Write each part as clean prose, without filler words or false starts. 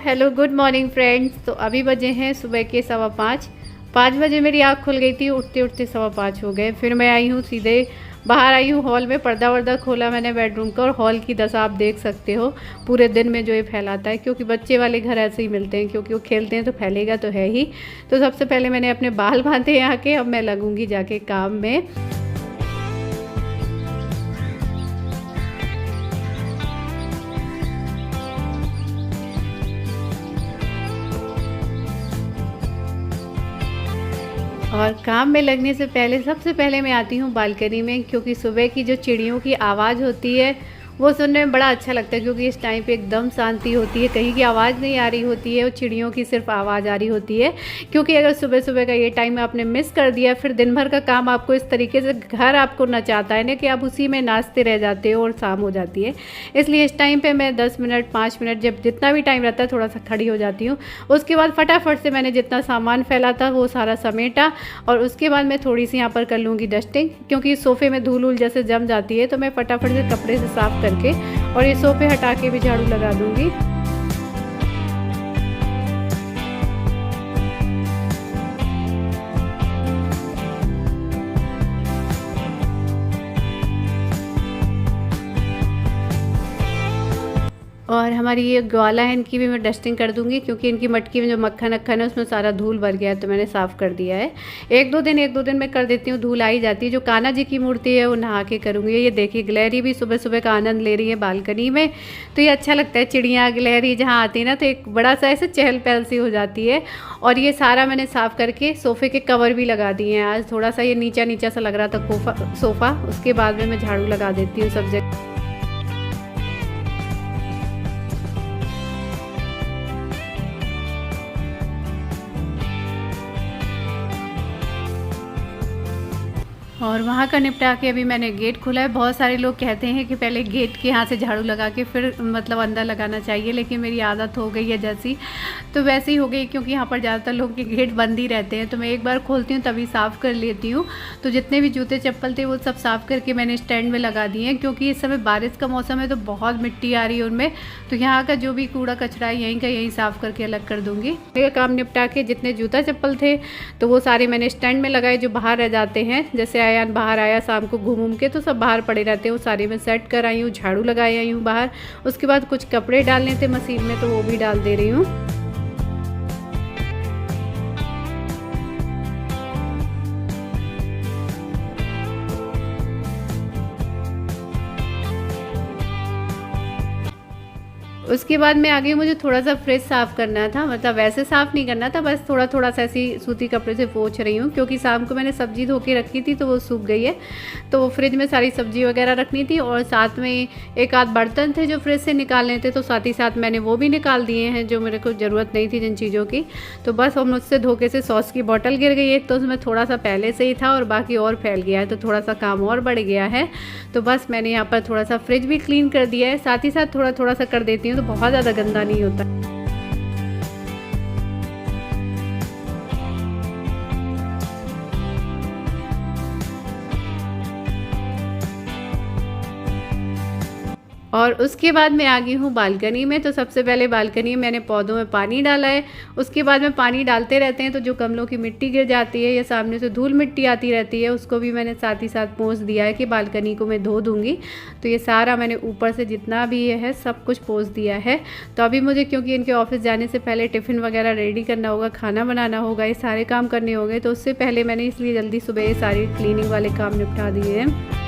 Hello good morning friends. तो अभी बजे हैं सुबह के 5:15। 5 बजे मेरी आँख खुल गई थी, उठते उठते 5:15 हो गए। फिर मैं आई हूँ सीधे बाहर आई हूँ हॉल में, पर्दा वर्दा खोला मैंने बेडरूम का, और हॉल की दशा आप देख सकते हो पूरे दिन में जो ये फैलाता है। क्योंकि बच्चे वाले घर ऐसे ही मिलते हैं, क्योंकि वो खेलते हैं तो फैलेगा तो है ही। तो सबसे पहले मैंने अपने बाल बांधे यहाँ के, अब मैं लगूंगी जाके काम में। और काम में लगने से पहले सबसे पहले मैं आती हूँ बालकनी में, क्योंकि सुबह की जो चिड़ियों की आवाज़ होती है वो सुनने में बड़ा अच्छा लगता है। क्योंकि इस टाइम पे एकदम शांति होती है, कहीं की आवाज़ नहीं आ रही होती है, और चिड़ियों की सिर्फ आवाज़ आ रही होती है। क्योंकि अगर सुबह सुबह का ये टाइम आपने मिस कर दिया, फिर दिन भर का काम आपको इस तरीके से घर आपको नचाता है ना कि आप उसी में नाचते रह जाते हो और शाम हो जाती है। इसलिए इस टाइम पर मैं 10 मिनट 5 मिनट जब जितना भी टाइम रहता है थोड़ा सा खड़ी हो जाती हूँ। उसके बाद फटाफट से मैंने जितना सामान फैला था वो सारा समेटा, और उसके बाद मैं थोड़ी सी यहाँ पर कर लूँगी डस्टिंग। क्योंकि सोफ़े में धूल जैसे जम जाती है, तो मैं फटाफट से कपड़े से साफ़ करके और ये सोफे हटा के भी झाड़ू लगा दूंगी। और हमारी ये ग्वाला है, इनकी भी मैं डस्टिंग कर दूंगी। क्योंकि इनकी मटकी में जो मक्खन अक्खन है उसमें सारा धूल भर गया है, तो मैंने साफ़ कर दिया है। एक दो दिन में कर देती हूँ, धूल आई जाती है। जो कान्हा जी की मूर्ति है वो नहा के करूँगी। ये देखिए गिलहरी भी सुबह सुबह का आनंद ले रही है बालकनी में। तो ये अच्छा लगता है, चिड़ियाँ गिलहरी जहाँ आती है ना, तो एक बड़ा सा ऐसे चहल पहल सी हो जाती है। और ये सारा मैंने साफ़ करके सोफ़े के कवर भी लगा दिए हैं। आज थोड़ा सा ये नीचा नीचा सा लग रहा था सोफ़ा, उसके बाद में मैं झाड़ू लगा देती हूँ सब जगह। और वहाँ का निपटा के अभी मैंने गेट खोला है। बहुत सारे लोग कहते हैं कि पहले गेट के यहाँ से झाड़ू लगा के फिर मतलब अंदर लगाना चाहिए, लेकिन मेरी आदत हो गई है जैसी, तो वैसे ही हो गई। क्योंकि यहाँ पर ज़्यादातर लोग के गेट बंद ही रहते हैं, तो मैं एक बार खोलती हूँ तभी साफ़ कर लेती हूँ। तो जितने भी जूते चप्पल थे वो सब साफ़ करके मैंने स्टैंड में लगा दिए हैं। क्योंकि इस समय बारिश का मौसम है तो बहुत मिट्टी आ रही है उनमें, तो यहाँ का जो भी कूड़ा कचरा है यहीं का यहीं साफ़ करके अलग कर दूँगी। मेरा काम निपटा के जितने जूता चप्पल थे तो वो सारे मैंने स्टैंड में लगाए, जो बाहर रह जाते हैं। जैसे आयान बाहर आया शाम को घूम के, तो सब बाहर पड़े रहते हैं, वो सारे मैं सेट कर आई हूँ, झाड़ू लगाई आई हूँ बाहर। उसके बाद कुछ कपड़े डालने थे मशीन में, तो वो भी डाल दे रही हूँ। उसके बाद मैं आ गई, मुझे थोड़ा सा फ्रिज साफ़ करना था। मतलब वैसे साफ़ नहीं करना था, बस थोड़ा थोड़ा सा ऐसी सूती कपड़े से पोंछ रही हूँ। क्योंकि शाम को मैंने सब्ज़ी धो के रखी थी तो वो सूख गई है, तो वो फ्रिज में सारी सब्ज़ी वगैरह रखनी थी। और साथ में एक आध बर्तन थे जो फ्रिज से निकालने थे, तो साथ ही साथ मैंने वो भी निकाल दिए हैं जो मेरे को ज़रूरत नहीं थी जिन चीज़ों की। तो बस अब मुझसे धोखे से सॉस की बॉटल गिर गई एक, तो उसमें थोड़ा सा पहले से ही था और बाकी और फैल गया है, तो थोड़ा सा काम और बढ़ गया है। तो बस मैंने यहाँ पर थोड़ा सा फ्रिज भी क्लीन कर दिया है, साथ ही साथ थोड़ा थोड़ा सा कर देती हूँ, तो बहुत ज़्यादा गंदा नहीं होता। और उसके बाद मैं आ गई हूँ बालकनी में। तो सबसे पहले बालकनी में मैंने पौधों में पानी डाला है। उसके बाद में पानी डालते रहते हैं तो जो गमलों की मिट्टी गिर जाती है या सामने से धूल मिट्टी आती रहती है, उसको भी मैंने साथ ही साथ पोंछ दिया है कि बालकनी को मैं धो दूँगी। तो ये सारा मैंने ऊपर से जितना भी ये है सब कुछ पोंछ दिया है। तो अभी मुझे, क्योंकि इनके ऑफिस जाने से पहले टिफ़िन वगैरह रेडी करना होगा, खाना बनाना होगा, ये सारे काम करने होंगे, तो उससे पहले मैंने इसलिए जल्दी सुबह ये सारी क्लीनिंग वाले काम निपटा दिए हैं।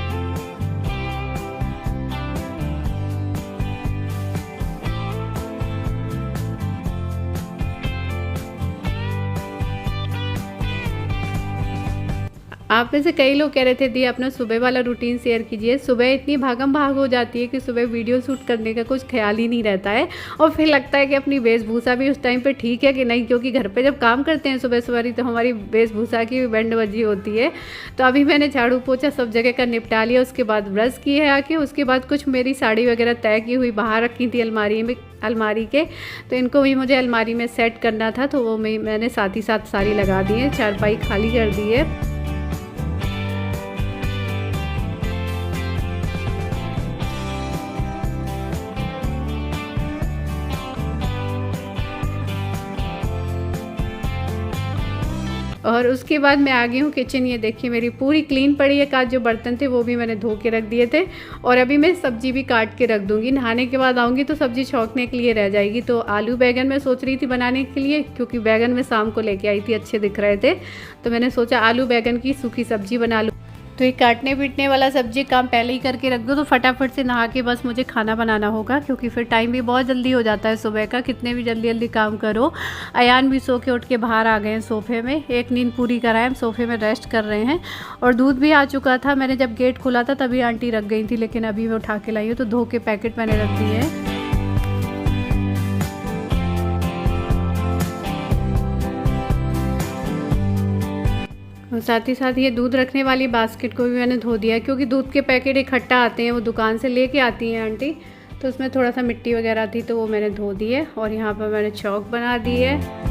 आप में से कई लोग कह रहे थे दी अपना सुबह वाला रूटीन शेयर कीजिए। सुबह इतनी भागम भाग हो जाती है कि सुबह वीडियो शूट करने का कुछ ख्याल ही नहीं रहता है, और फिर लगता है कि अपनी वेशभूषा भी उस टाइम पे ठीक है कि नहीं। क्योंकि घर पे जब काम करते हैं सुबह सवारी, तो हमारी वेशभूषा की बैंड बजी होती है। तो अभी मैंने झाड़ू पोछा सब जगह का निपटा लिया। उसके बाद ब्रश किए आके, उसके बाद कुछ मेरी साड़ी वगैरह तय की हुई बाहर रखी थी अलमारी के, तो इनको भी मुझे अलमारी में सेट करना था, तो वो मैंने साथ ही साथ सारी लगा दी है, चारपाई खाली कर दी है। और उसके बाद मैं आ गई हूँ किचन। ये देखिए मेरी पूरी क्लीन पड़ी है, आज जो बर्तन थे वो भी मैंने धो के रख दिए थे। और अभी मैं सब्जी भी काट के रख दूँगी, नहाने के बाद आऊँगी तो सब्जी छौंकने के लिए रह जाएगी। तो आलू बैगन मैं सोच रही थी बनाने के लिए, क्योंकि बैगन मैं शाम को लेके आई थी, अच्छे दिख रहे थे, तो मैंने सोचा आलू बैगन की सूखी सब्जी बना लूँ। तो ये काटने पीटने वाला सब्जी काम पहले ही करके रख दो तो फटाफट से नहा के बस मुझे खाना बनाना होगा, क्योंकि फिर टाइम भी बहुत जल्दी हो जाता है सुबह का, कितने भी जल्दी जल्दी काम करो। अयान भी सो के उठ के बाहर आ गए हैं सोफ़े में, एक नींद पूरी कराए, हम सोफ़े में रेस्ट कर रहे हैं। और दूध भी आ चुका था, मैंने जब गेट खोला था तभी आंटी रख गई थी, लेकिन अभी मैं उठा के लाई हूँ, तो धो के पैकेट मैंने रख दिए है। और साथ ही साथ ये दूध रखने वाली बास्केट को भी मैंने धो दिया है, क्योंकि दूध के पैकेट इकट्ठा आते हैं, वो दुकान से लेके आती हैं आंटी, तो उसमें थोड़ा सा मिट्टी वगैरह थी तो वो मैंने धो दी है। और यहाँ पर मैंने चौक बना दी है।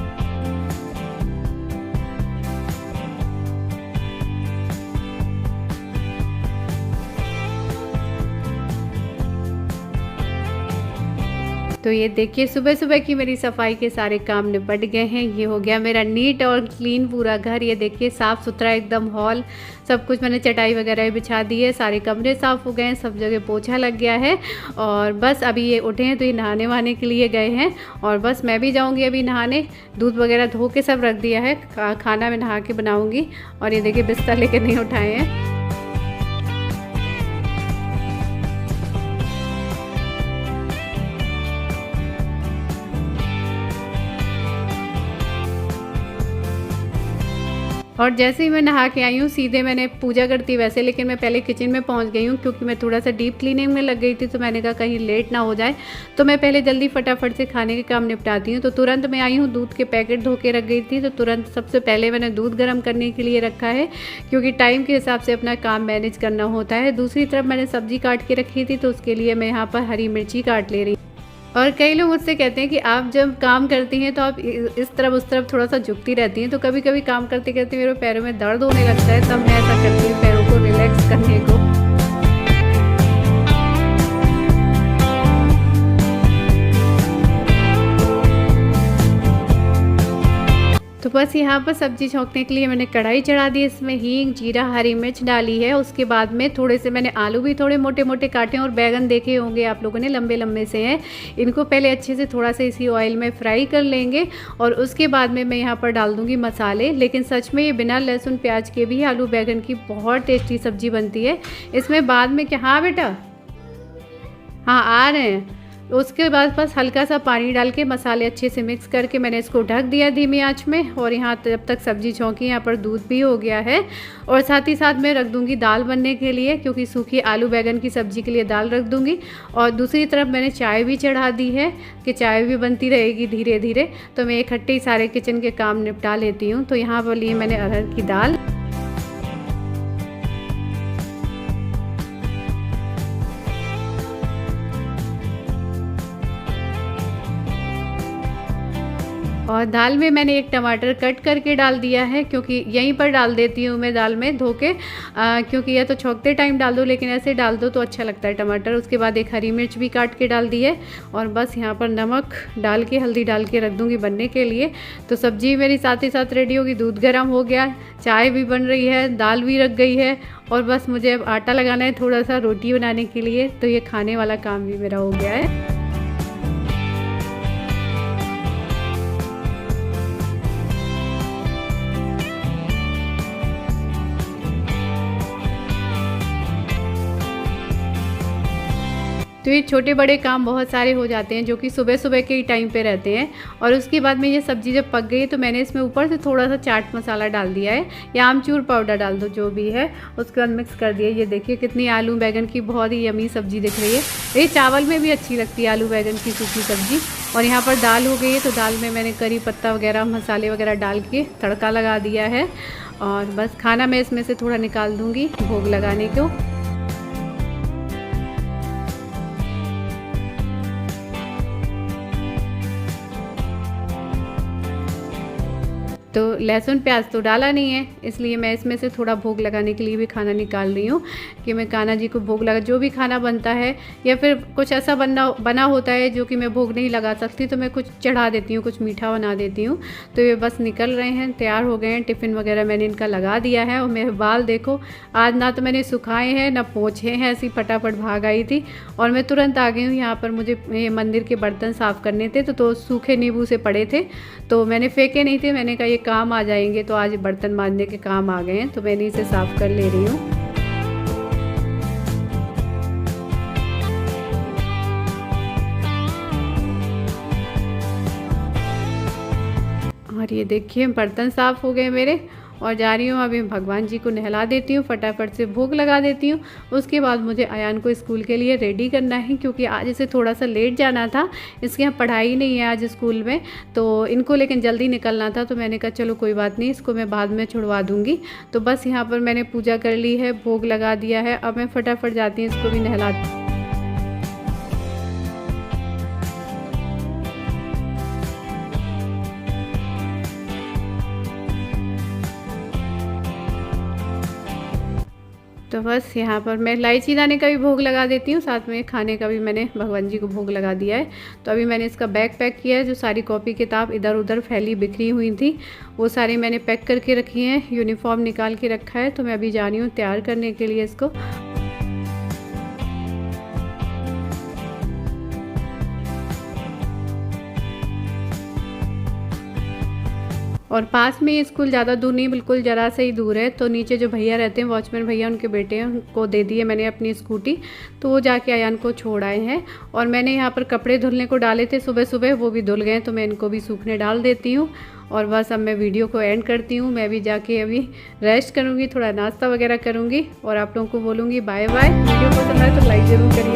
तो ये देखिए सुबह सुबह की मेरी सफाई के सारे काम निपट गए हैं। ये हो गया मेरा नीट और क्लीन पूरा घर। ये देखिए साफ़ सुथरा एकदम हॉल, सब कुछ मैंने चटाई वगैरह बिछा दी है, सारे कमरे साफ़ हो गए हैं, सब जगह पोछा लग गया है। और बस अभी ये उठे हैं तो ये नहाने वहाने के लिए गए हैं, और बस मैं भी जाऊँगी अभी नहाने। दूध वगैरह धो के सब रख दिया है, खाना मैं नहा के बनाऊँगी। और ये देखिए बिस्तर लेके नहीं उठाए हैं। और जैसे ही मैं नहा के आई हूँ सीधे मैंने पूजा करती वैसे, लेकिन मैं पहले किचन में पहुँच गई हूँ, क्योंकि मैं थोड़ा सा डीप क्लीनिंग में लग गई थी, तो मैंने कहा कहीं लेट ना हो जाए, तो मैं पहले जल्दी फटाफट से खाने के काम निपटाती हूँ। तो तुरंत मैं आई हूँ, दूध के पैकेट धो के रख गई थी, तो तुरंत सबसे पहले मैंने दूध गर्म करने के लिए रखा है, क्योंकि टाइम के हिसाब से अपना काम मैनेज करना होता है। दूसरी तरफ मैंने सब्ज़ी काट के रखी थी, तो उसके लिए मैं यहाँ पर हरी मिर्ची काट ले रही। और कई लोग मुझसे कहते हैं कि आप जब काम करती हैं तो आप इस तरफ उस तरफ थोड़ा सा झुकती रहती हैं, तो कभी कभी काम करते करते मेरे पैरों में दर्द होने लगता है, तब मैं ऐसा करती हूँ पैरों को रिलैक्स करने को। तो बस यहाँ पर सब्ज़ी छौंकने के लिए मैंने कढ़ाई चढ़ा दी, इसमें हींग, जीरा, हरी मिर्च डाली है। उसके बाद में थोड़े से मैंने आलू भी थोड़े मोटे मोटे काटे हैं, और बैगन देखे होंगे आप लोगों ने लंबे लंबे से हैं। इनको पहले अच्छे से थोड़ा सा इसी ऑयल में फ्राई कर लेंगे, और उसके बाद में मैं यहाँ पर डाल दूँगी मसाले। लेकिन सच में ये बिना लहसुन प्याज के भी आलू बैगन की बहुत टेस्टी सब्ज़ी बनती है। इसमें बाद में क्या, हाँ बेटा, हाँ आ रहे हैं। उसके बाद बस हल्का सा पानी डाल के मसाले अच्छे से मिक्स करके मैंने इसको ढक दिया धीमी आंच में। और यहाँ जब तक सब्ज़ी छौंकी, यहाँ पर दूध भी हो गया है। और साथ ही साथ मैं रख दूँगी दाल बनने के लिए, क्योंकि सूखी आलू बैगन की सब्ज़ी के लिए दाल रख दूँगी। और दूसरी तरफ मैंने चाय भी चढ़ा दी है, कि चाय भी बनती रहेगी धीरे धीरे। तो मैं इकट्ठे ही सारे किचन के काम निपटा लेती हूँ। तो यहाँ पर लिए मैंने अरहर की दाल। और दाल में मैंने एक टमाटर कट करके डाल दिया है, क्योंकि यहीं पर डाल देती हूँ मैं दाल में धो के, क्योंकि यह तो छौंकते टाइम डाल दो, लेकिन ऐसे डाल दो तो अच्छा लगता है टमाटर। उसके बाद एक हरी मिर्च भी काट के डाल दी है, और बस यहाँ पर नमक डाल के हल्दी डाल के रख दूँगी बनने के लिए। तो सब्ज़ी मेरी साथ ही साथ रेडी होगी, दूध गर्म हो गया, चाय भी बन रही है, दाल भी रख गई है, और बस मुझे अब आटा लगाना है थोड़ा सा रोटी बनाने के लिए। तो ये खाने वाला काम भी मेरा हो गया है। तो ये छोटे बड़े काम बहुत सारे हो जाते हैं, जो कि सुबह सुबह के ही टाइम पे रहते हैं। और उसके बाद में ये सब्ज़ी जब पक गई तो मैंने इसमें ऊपर से थोड़ा सा चाट मसाला डाल दिया है, या आमचूर पाउडर डाल दो जो भी है, उसके बाद मिक्स कर दिया। ये देखिए कितनी आलू बैगन की बहुत ही यमी सब्ज़ी दिख रही है। ये चावल में भी अच्छी लगती है आलू बैगन की सूखी सब्ज़ी। और यहाँ पर दाल हो गई है, तो दाल में मैंने करी पत्ता वगैरह मसाले वगैरह डाल के तड़का लगा दिया है। और बस खाना मैं इसमें से थोड़ा निकाल दूँगी भोग लगाने को। तो लहसुन प्याज तो डाला नहीं है, इसलिए मैं इसमें से थोड़ा भोग लगाने के लिए भी खाना निकाल रही हूँ कि मैं कान्हा जी को भोग लगा। जो भी खाना बनता है या फिर कुछ ऐसा बना होता है जो कि मैं भोग नहीं लगा सकती, तो मैं कुछ चढ़ा देती हूँ, कुछ मीठा बना देती हूँ। तो ये बस निकल रहे हैं, तैयार हो गए हैं। टिफ़िन वगैरह मैंने इनका लगा दिया है। और मेरे बाल देखो, आज ना तो मैंने सुखाए हैं ना पोंछे हैं, ऐसी फटाफट भाग आई थी और मैं तुरंत आ गई हूँ। यहाँ पर मुझे मंदिर के बर्तन साफ़ करने थे, तो सूखे नींबू से पड़े थे, तो मैंने फेंके नहीं थे। मैंने कहा ये काम आ जाएंगे, तो आज बर्तन मांजने के काम आ गए हैं, तो मैंने इसे साफ़ कर ले रही हूँ। और ये देखिए बर्तन साफ़ हो गए मेरे, और जा रही हूँ अभी भगवान जी को नहला देती हूँ, फटाफट से भोग लगा देती हूँ। उसके बाद मुझे अयान को स्कूल के लिए रेडी करना है, क्योंकि आज इसे थोड़ा सा लेट जाना था। इसके यहाँ पढ़ाई नहीं है आज स्कूल में, तो इनको लेकिन जल्दी निकलना था। तो मैंने कहा चलो कोई बात नहीं, इसको मैं बाद में छुड़वा दूँगी। तो बस यहाँ पर मैंने पूजा कर ली है, भोग लगा दिया है। अब मैं फटाफट जाती हूँ, इसको भी नहलाती। तो बस यहाँ पर मैं इलायची दाने का भी भोग लगा देती हूँ, साथ में खाने का भी मैंने भगवान जी को भोग लगा दिया है। तो अभी मैंने इसका बैग पैक किया है। जो सारी कॉपी किताब इधर उधर फैली बिखरी हुई थी, वो सारी मैंने पैक करके रखी हैं। यूनिफॉर्म निकाल के रखा है, तो मैं अभी जा रही हूँ तैयार करने के लिए इसको। और पास में ये स्कूल ज़्यादा दूर नहीं, बिल्कुल ज़रा से ही दूर है। तो नीचे जो भैया रहते हैं, वॉचमैन भैया, उनके बेटे हैं, उनको दे दी है मैंने अपनी स्कूटी। तो वो जाके अयान को छोड़ आए हैं। और मैंने यहाँ पर कपड़े धुलने को डाले थे सुबह सुबह, वो भी धुल गए, तो मैं इनको भी सूखने डाल देती हूँ। और बस अब मैं वीडियो को एंड करती हूँ। मैं भी जाके अभी रेस्ट करूँगी, थोड़ा नाश्ता वगैरह करूँगी और आप लोगों को बोलूँगी बाय बाय। वीडियो पसंद आए तो लाइक ज़रूर करिए।